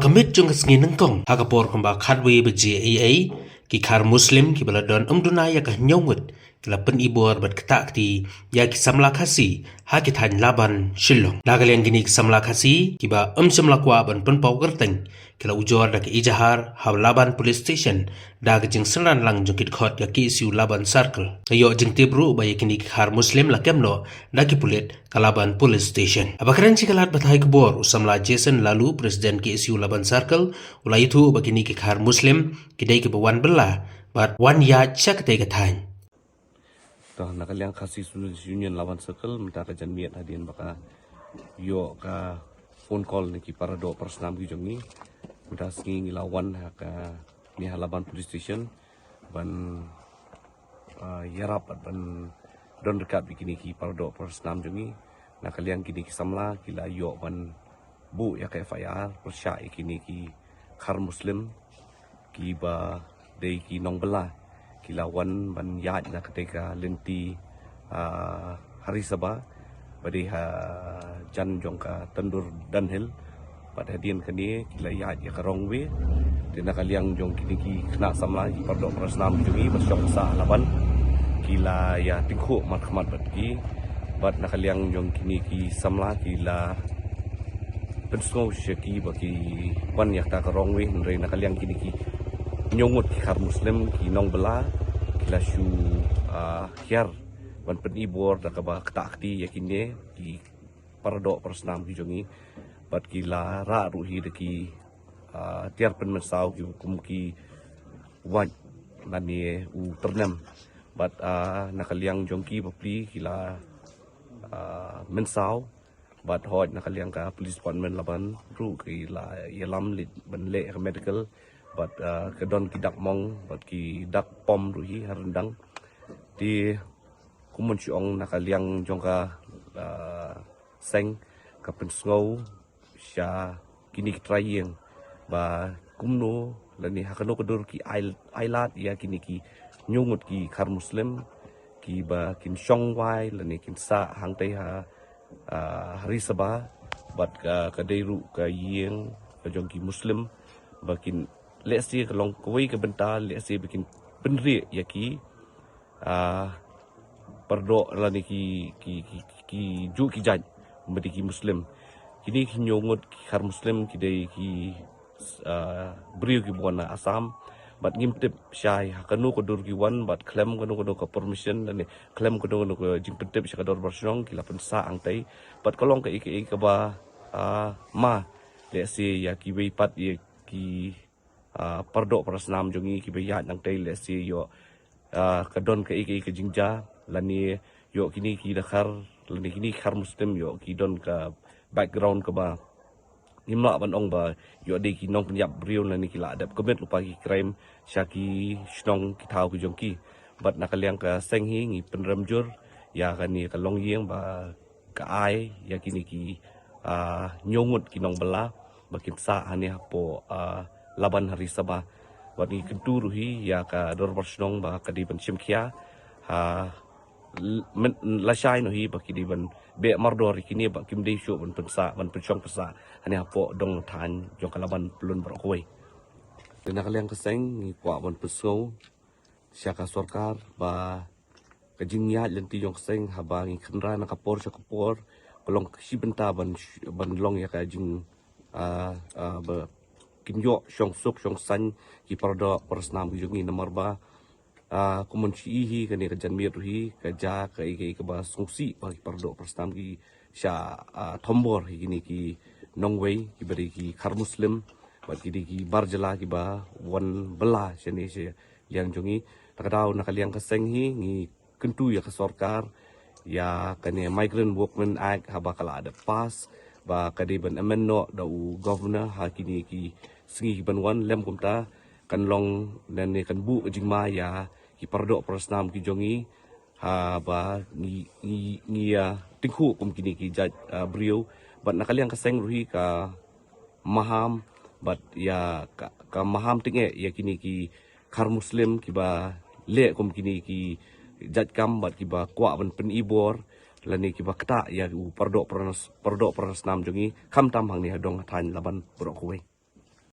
kamit jung sngin nangkong hakapor kamba khadwe be JAA ki khar muslim ki baladon umduna ya ka nyongwet kila pen ibor bat ketak ti ya ki samla khasi ha ki than laban shillong nagalen gini ki samla khasi ki ba samla kwa ban pen pau gerteng kila ujor da ki ijahar ha laban police station da jing senran lang jungkit khot ya ki siu laban circle ayo jing tibru ba ya kini ki khar muslim la kemno da ki pulit kalaban police station abakran ci kalat bathai kbor usamla jason lalu presiden ki siu laban circle ulai itu bagini ki khar muslim kidai ki bawan bela bat wan ya chak te ka than toh nakaliang kasih union lawan circle minta ka janmiat hadian baka yo ka phone call ni ki parado personam ki jongi minta singi lawan ka ni halaban police station ban yarap ban don dekat bikini ki parado personam jongi nakaliang kini ki samla kila yo ban bu ya ka FIR persya kini ki khar muslim ki ba dei ki nong bela kilawan ban yat na ketika lenti hari Sabah pada jan jongka tendur danhil pada hadian kini kila yat ya karong we dina kaliang jong kini ki kena samla ki pardok prasnam jungi bersyok sa laban kila ya tingku marhamat batki bat nakaliang jong kini ki samla kila pensau syaki bagi wan yak ta karong we nre nakaliang kini ki nyongut ki khar muslim ki nong bela kila shu khiar ban penibor da ka ba takti yakine ki parado persnam ki jongi bat kila ra ruhi de ki tiar pen mesau ki kum ki wan nani u ternam bat nakaliang jongki bapli kila mensau bat hoj nakaliang ka police department laban ru ki la yalam lit ban le medical but kedon kidak mong but ki dak pom ruhi harendang di kumun siong nakaliang jongka seng ka pensngau sya kini trayeng ba kumno lani hakano kodur ki ailat ya kini ki nyungut ki khar muslim ki ba kin shongwai lani kin sa hangtai ha hari Sabah but ka deiru ka yeng ka jongki muslim bakin let's say kalong koi ke bentar let's say bikin penri ya ki perdo lani ki ju ki jaj mesti ki muslim kini ki nyongot ki khar muslim ki dei ki brio ki buana asam bat ngimtip syai kanu kodur ki wan bat claim kanu ka permission dan claim kanu ka jingpetip syakador bersong ki lapen sa angtai bat kalong ka iki ka ba ma let's say ya ki weipat ya ki pardok prasnam jongi ki bayat nang tai lesi yo kadon ka iki ke jingja lani yo kini ki dakhar lani kini khar muslim yo ki don ka background ka ba nimla ban ong ba yo de ki nong penyap brio lani ki la adap commit lupa ki crime syaki snong ki thau ki jongki bat nakaliang ka senghi ngi penramjur ya kani ka long yeng ba ka ai ya kini ki nyongut ki nong bela bakin sa hani hapo laban hari Sabah wani kentu ruhi ya ka dor bersnong ba ka di ban simkhia la shai no hi ba ki di ban be mardor kini ba kim dei sho ban pensa ban penchong pesa hani apo dong than jong kalaban pelun berkoi dina kaliang keseng ni kwa ban pesau syaka sarkar ba ka jingya lenti jong keseng haba ngi khenra na kapor syakapor kolong si benta ban long ya ka jing ba kinyo syong suk syong san ki pardo persnam ki jungi nomor ba kumun chi kani ka janmi ruhi ka ja ka iki ka ba sungsi ba ki pardo persnam ki sya thombor kini ki nongwei ki bari ki khar muslim ba ki barjala ki ba wan bela sene se yang jungi takadau nakaliang ka senghi ngi kentu ya ka sarkar ya kani migrant workmen act haba kala ada pas ba kadiban amenno da governor ha kini ki singi banwan lem kumta kan long dan kan bu jingma ya ki pardo prasnam ki jongi ha ba ngi ya tingku kum kini ki jaj brio bat nakaliang kaseng ruhi ka maham bat ya ka maham tinge ya kini ki khar muslim ki ba le kum kini ki jaj kam bat ki ba kwa ban penibor lani ki ba kata ya pardo prasnam jongi kham tam hang ni hadong than laban bro kuwe